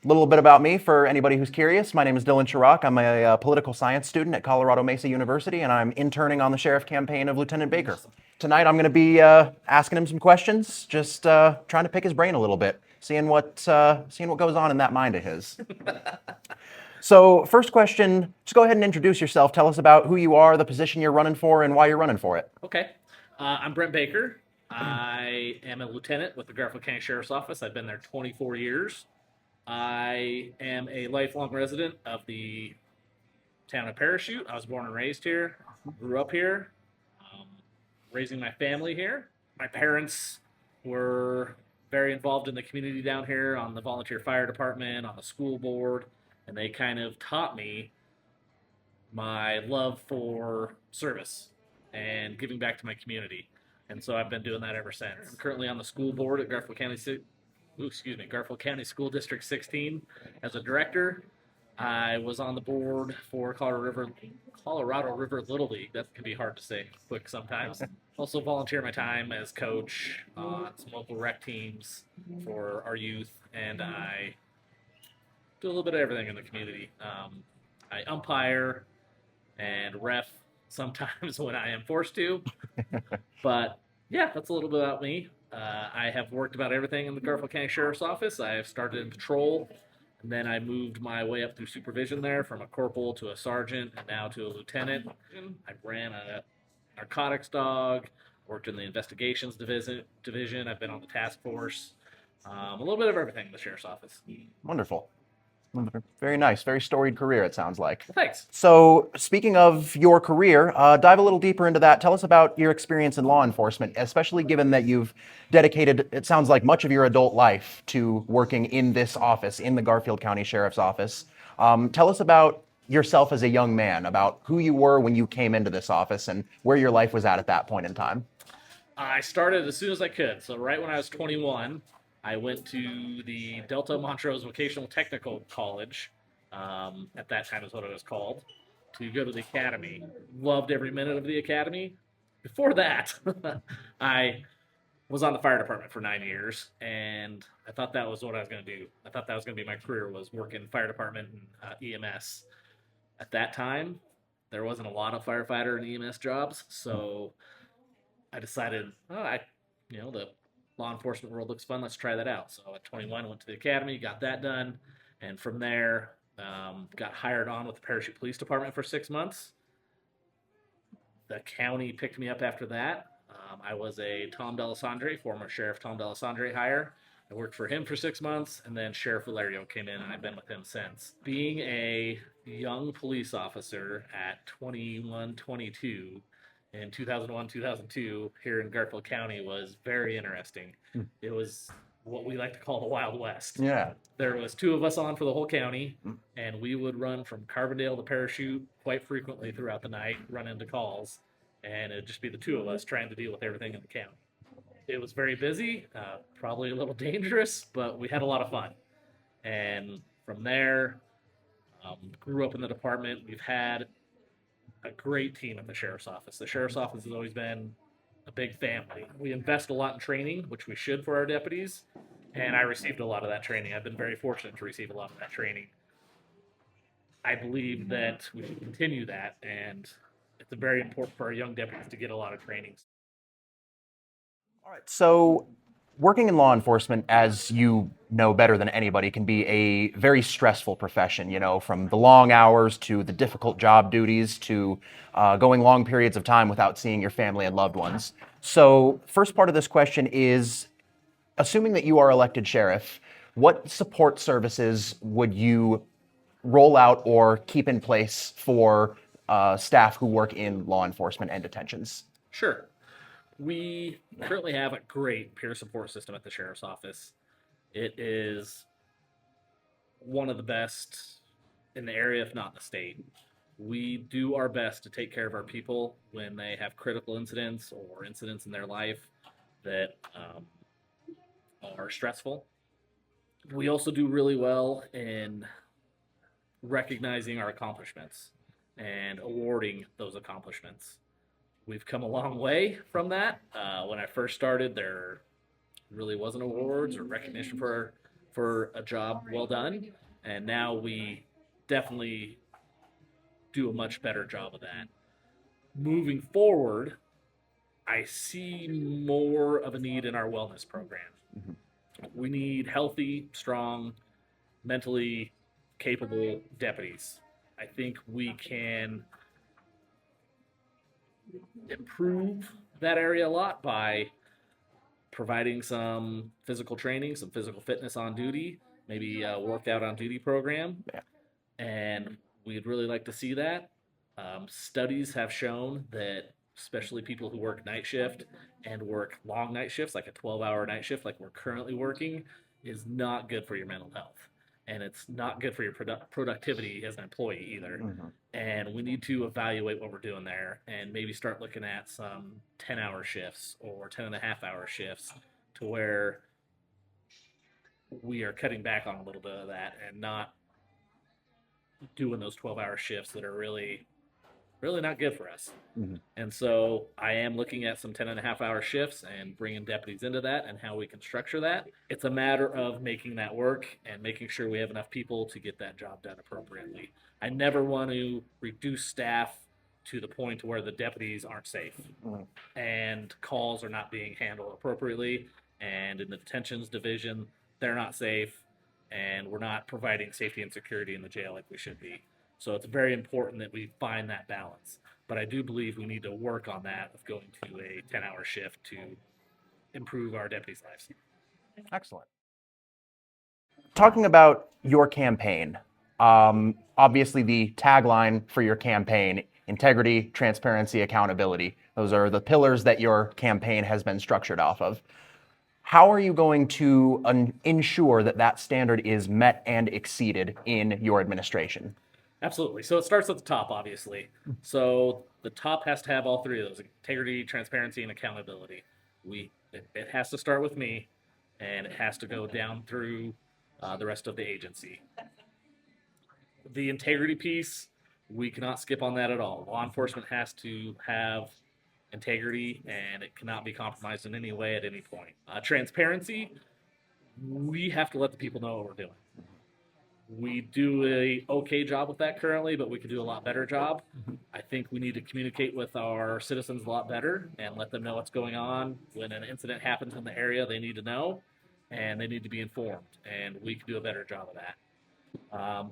little bit about me for anybody who's curious. My name is Dylan Chirac. I'm a political science student at Colorado Mesa University, and I'm interning on the sheriff campaign of Lieutenant Baker. Tonight, I'm going to be asking him some questions, just trying to pick his brain a little bit, seeing what goes on in that mind of his. So, first question, just go ahead and introduce yourself. Tell us about who you are, the position you're running for, and why you're running for it. Okay. I'm Brent Baker. I am a lieutenant with the Garfield County Sheriff's Office. I've been there 24 years. I am a lifelong resident of the town of Parachute. I was born and raised here, grew up here, um, raising my family here. My parents were very involved in the community down here on the volunteer fire department, on the school board, and they kind of taught me my love for service and giving back to my community. And so I've been doing that ever since. I'm currently on the school board at Garfield County School District 16 as a director. I was on the board for Colorado River Little League. That can be hard to say quick sometimes. Also volunteer my time as coach on some local rec teams for our youth, and I do a little bit of everything in the community. I umpire and ref sometimes when I am forced to. But yeah, that's a little bit about me. I have worked about everything in the Garfield County Sheriff's Office. I have started in patrol, and then I moved my way up through supervision there from a corporal to a sergeant, and now to a lieutenant. I ran a narcotics dog, worked in the investigations division. I've been on the task force. A little bit of everything in the sheriff's office. Wonderful. Very nice, very storied career, it sounds like. Thanks. So, speaking of your career, dive a little deeper into that. Tell us about your experience in law enforcement, especially given that you've dedicated, it sounds like, much of your adult life to working in this office, in the Garfield County Sheriff's Office. Tell us about yourself as a young man, about who you were when you came into this office and where your life was at that point in time. I started as soon as I could. So right when I was 21, I went to the Delta Montrose Vocational Technical College, at that time is what it was called, to go to the academy. Loved every minute of the academy. Before that, I was on the fire department for 9 years, and I thought that was what I was going to do. I thought that was going to be my career, was work in fire department and EMS. At that time, there wasn't a lot of firefighter and EMS jobs, so I decided, the law enforcement world looks fun. Let's try that out. So at 21, I went to the academy, got that done, and from there, got hired on with the Parachute Police Department for 6 months. The county picked me up after that. I was a former Sheriff Tom D'Alessandre hire. I worked for him for 6 months, and then Sheriff Valerio came in, and I've been with him since. Being a young police officer at 21, 22, in 2001, 2002, here in Garfield County was very interesting. It was what we like to call the Wild West. Yeah. There was two of us on for the whole county, and we would run from Carbondale to Parachute quite frequently throughout the night, run into calls, and it'd just be the two of us trying to deal with everything in the county. It was very busy, probably a little dangerous, but we had a lot of fun. And from there, grew up in the department. We've had a great team at the sheriff's office. The sheriff's office has always been a big family. We invest a lot in training, which we should for our deputies, and I received a lot of that training. I've been very fortunate to receive a lot of that training. I believe that we should continue that, and it's very important for our young deputies to get a lot of training. All right. So, working in law enforcement, as you know better than anybody, can be a very stressful profession, from the long hours to the difficult job duties to going long periods of time without seeing your family and loved ones. So, first part of this question is, assuming that you are elected sheriff, what support services would you roll out or keep in place for staff who work in law enforcement and detentions? Sure. We currently have a great peer support system at the sheriff's office. It is one of the best in the area, if not in the state. We do our best to take care of our people when they have critical incidents or incidents in their life that are stressful. We also do really well in recognizing our accomplishments and awarding those accomplishments. We've come a long way from that. When I first started, there really wasn't awards or recognition for for a job well done, and now we definitely do a much better job of that. Moving forward, I see more of a need in our wellness program. Mhm. We need healthy, strong, mentally capable deputies. I think we can improve that area a lot by providing some physical training, some physical fitness on duty, maybe a workout on duty program, Yeah. and we'd really like to see that. Studies have shown that, especially people who work night shift and work long night shifts, like a 12-hour night shift, like we're currently working, is not good for your mental health. And it's not good for your productivity as an employee either. Mhm. And we need to evaluate what we're doing there and maybe start looking at some 10-hour shifts or 10 and a half hour shifts to where we are cutting back on a little bit of that and not doing those 12-hour shifts that are really not good for us. Mhm. And so I am looking at some 10 and a half hour shifts and bringing deputies into that and how we can structure that. It's a matter of making that work and making sure we have enough people to get that job done appropriately. I never want to reduce staff to the point where the deputies aren't safe Mhm. and calls are not being handled appropriately. And in the detentions division, they're not safe and we're not providing safety and security in the jail like we should be. So it's very important that we find that balance. But I do believe we need to work on that of going to a 10-hour shift to improve our deputies' lives. Excellent. Talking about your campaign, obviously the tagline for your campaign, integrity, transparency, accountability. Those are the pillars that your campaign has been structured off of. How are you going to ensure that that standard is met and exceeded in your administration? Absolutely. So it starts at the top, obviously. So the top has to have all three of those: integrity, transparency, and accountability. It has to start with me, and it has to go down through the rest of the agency. The integrity piece, we cannot skip on that at all. Law enforcement has to have integrity, and it cannot be compromised in any way at any point. Transparency, we have to let the people know what we're doing. We do a okay job with that currently, but we could do a lot better job. I think we need to communicate with our citizens a lot better and let them know what's going on. When an incident happens in the area, they need to know and they need to be informed, and we can do a better job of that.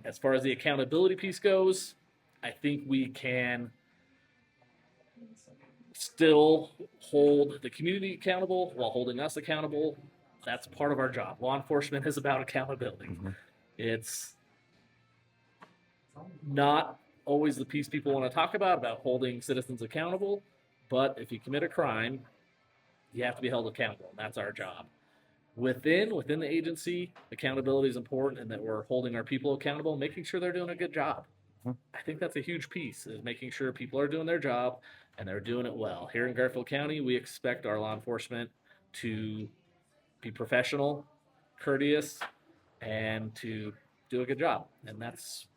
As far as the accountability piece goes, I think we can still hold the community accountable while holding us accountable. That's part of our job. Law enforcement is about accountability. Mhm. It's not always the piece people want to talk about holding citizens accountable, but if you commit a crime, you have to be held accountable, and that's our job. Within the agency, accountability is important, and that we're holding our people accountable, making sure they're doing a good job. Mhm. I think that's a huge piece, is making sure people are doing their job and they're doing it well. Here in Garfield County, we expect our law enforcement to be professional, courteous, and to do a good job. And that's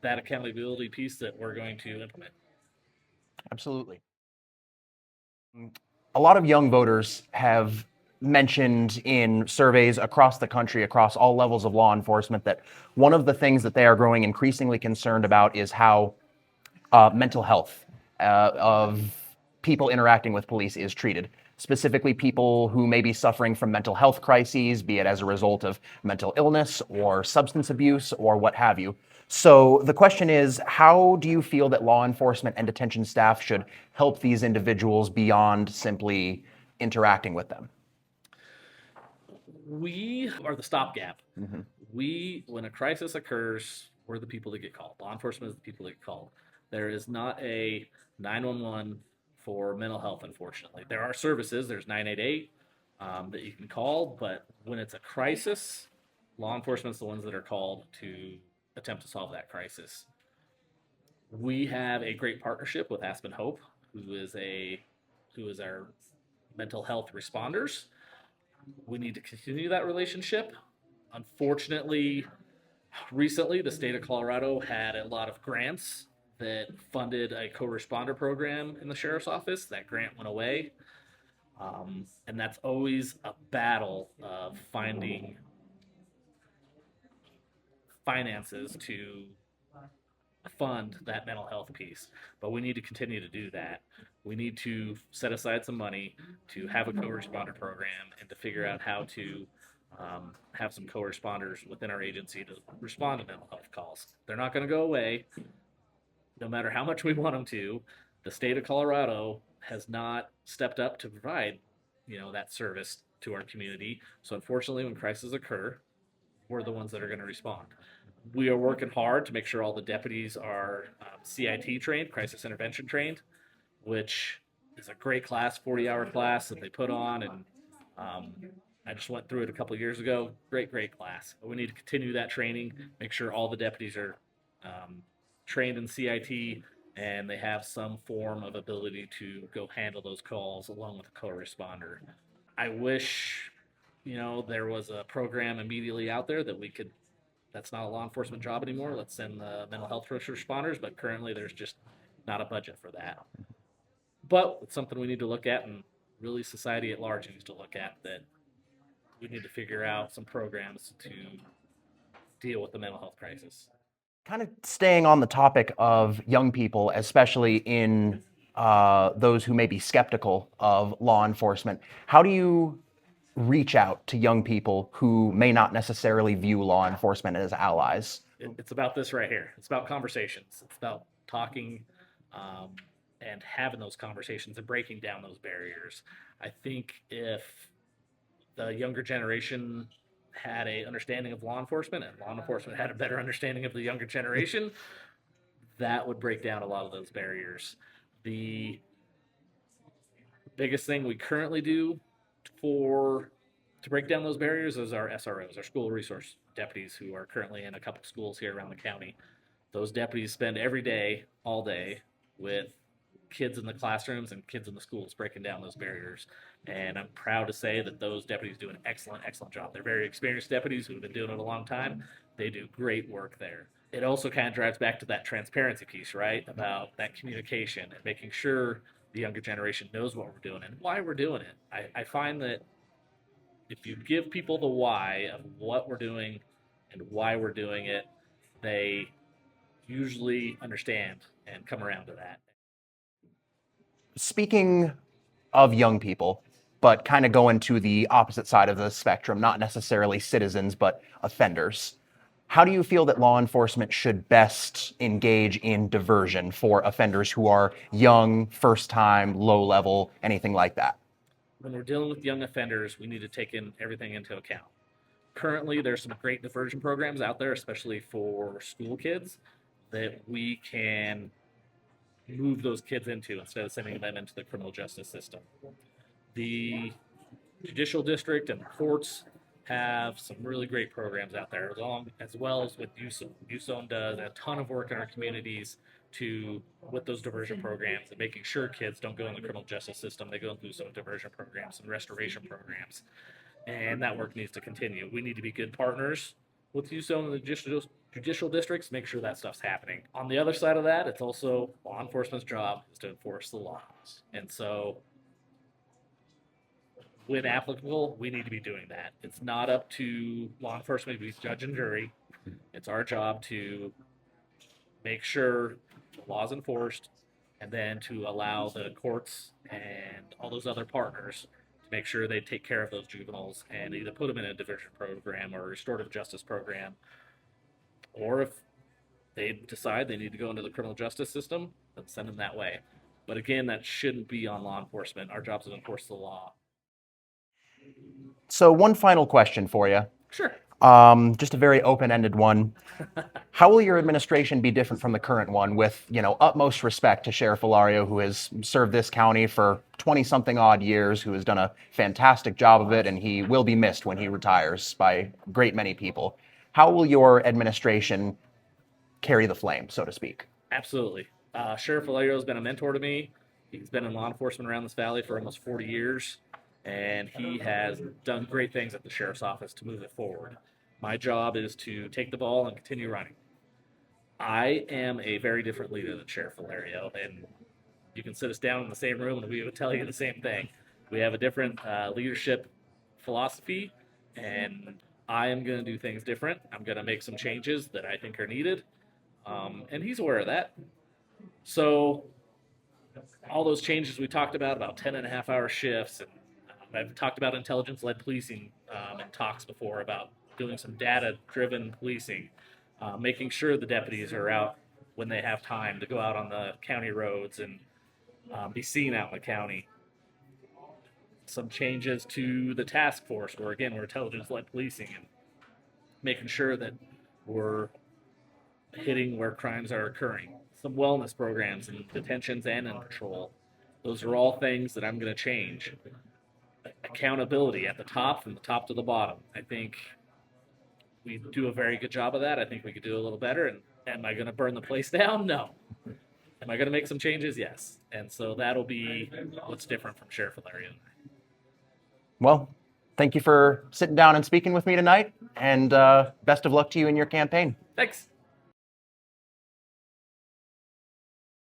that accountability piece that we're going to implement. Absolutely. A lot of young voters have mentioned in surveys across the country, across all levels of law enforcement, that one of the things that they are growing increasingly concerned about is how mental health of people interacting with police is treated. Specifically, people who may be suffering from mental health crises, be it as a result of mental illness or substance abuse or what have you. So the question is, how do you feel that law enforcement and detention staff should help these individuals beyond simply interacting with them? We are the stopgap. Mm-hmm. When a crisis occurs, we're the people that get called. Law enforcement is the people that get called. There is not a 911 for mental health, unfortunately. There are services, there's 988 that you can call, but when it's a crisis, law enforcement is the ones that are called to attempt to solve that crisis. We have a great partnership with Aspen Hope, who is our mental health responders. We need to continue that relationship. Unfortunately, recently the state of Colorado had a lot of grants that funded a co-responder program in the sheriff's office. That grant went away. And that's always a battle of finding finances to fund that mental health piece, but we need to continue to do that. We need to set aside some money to have a co-responder program and to figure out how to have some co-responders within our agency to respond to mental health calls. They're not going to go away, no matter how much we want them to. The state of Colorado has not stepped up to provide, that service to our community. So unfortunately, when crises occur, we're the ones that are going to respond. We are working hard to make sure all the deputies are CIT trained, crisis intervention trained, which is a great class, 40-hour class that they put on. And um, I just went through it a couple of years ago. Great class. But we need to continue that training, make sure all the deputies are trained in CIT and they have some form of ability to go handle those calls along with a co-responder. I wish, there was a program immediately out there that we could, that's not a law enforcement job anymore. Let's send the mental health first responders, but currently there's just not a budget for that. But it's something we need to look at, and really society at large needs to look at, that we need to figure out some programs to deal with the mental health crisis. Kind of staying on the topic of young people, especially in those who may be skeptical of law enforcement, how do you reach out to young people who may not necessarily view law enforcement as allies? It's about this right here. It's about conversations. It's about talking um, and having those conversations and breaking down those barriers. I think if the younger generation had a understanding of law enforcement and law enforcement had a better understanding of the younger generation, that would break down a lot of those barriers. The biggest thing we currently do to break down those barriers is our SROs, our school resource deputies, who are currently in a couple schools here around the county. Those deputies spend every day, all day, with kids in the classrooms and kids in the schools, breaking down those barriers. And I'm proud to say that those deputies do an excellent job. They're very experienced deputies who've been doing it a long time. They do great work there. It also kind of drives back to that transparency piece, right? About that communication and making sure the younger generation knows what we're doing and why we're doing it. I find that if you give people the why of what we're doing and why we're doing it, they usually understand and come around to that. Speaking of young people, but kind of going to the opposite side of the spectrum, not necessarily citizens, but offenders. How do you feel that law enforcement should best engage in diversion for offenders who are young, first time, low level, anything like that? When we're dealing with young offenders, we need to take everything into account. Currently, there's some great diversion programs out there, especially for school kids, that we can move those kids into instead of sending them into the criminal justice system. The judicial district and the courts have some really great programs out there, as well as with USOM. USOM does a ton of work in our communities with those diversion programs and making sure kids don't go in the criminal justice system. They go through some diversion programs and restoration programs, and that work needs to continue. We need to be good partners with USOM and the judicial districts, make sure that stuff's happening. On the other side of that, it's also law enforcement's job is to enforce the law. And so when applicable, we need to be doing that. It's not up to law enforcement to be judge and jury. It's our job to make sure the law's enforced and then to allow the courts and all those other partners to make sure they take care of those juveniles and either put them in a diversion program or a restorative justice program, or if they decide they need to go into the criminal justice system, then send them that way. But again, that shouldn't be on law enforcement. Our job is to enforce the law. So, one final question for you. Sure. Just a very open-ended one. How will your administration be different from the current one with, utmost respect to Sheriff Ilario, who has served this county for 20-something odd years, who has done a fantastic job of it, and he will be missed when he retires by a great many people. How will your administration carry the flame, so to speak? Absolutely. Sheriff Ilario has been a mentor to me. He's been in law enforcement around this valley for almost 40 years, and he has done great things at the sheriff's office to move it forward. My job is to take the ball and continue running. I am a very different leader than Sheriff Ilario, and you can sit us down in the same room and we would tell you the same thing. We have a different leadership philosophy, and I am going to do things different. I'm going to make some changes that I think are needed. And he's aware of that. So all those changes we talked about 10 and a half hour shifts, and I've talked about intelligence led policing in talks before about doing some data driven policing, making sure the deputies are out when they have time to go out on the county roads and be seen out in the county. Some changes to the task force where, again, we're intelligence led policing and making sure that we're hitting where crimes are occurring. Some wellness programs in detentions and in patrol. Those are all things that I'm going to change. Accountability at the top, from the top to the bottom. I think we do a very good job of that. I think we could do a little better. And am I going to burn the place down? No. Am I going to make some changes? Yes. And so that'll be what's different from Sheriff Larry and I. Well, thank you for sitting down and speaking with me tonight, and best of luck to you in your campaign. Thanks.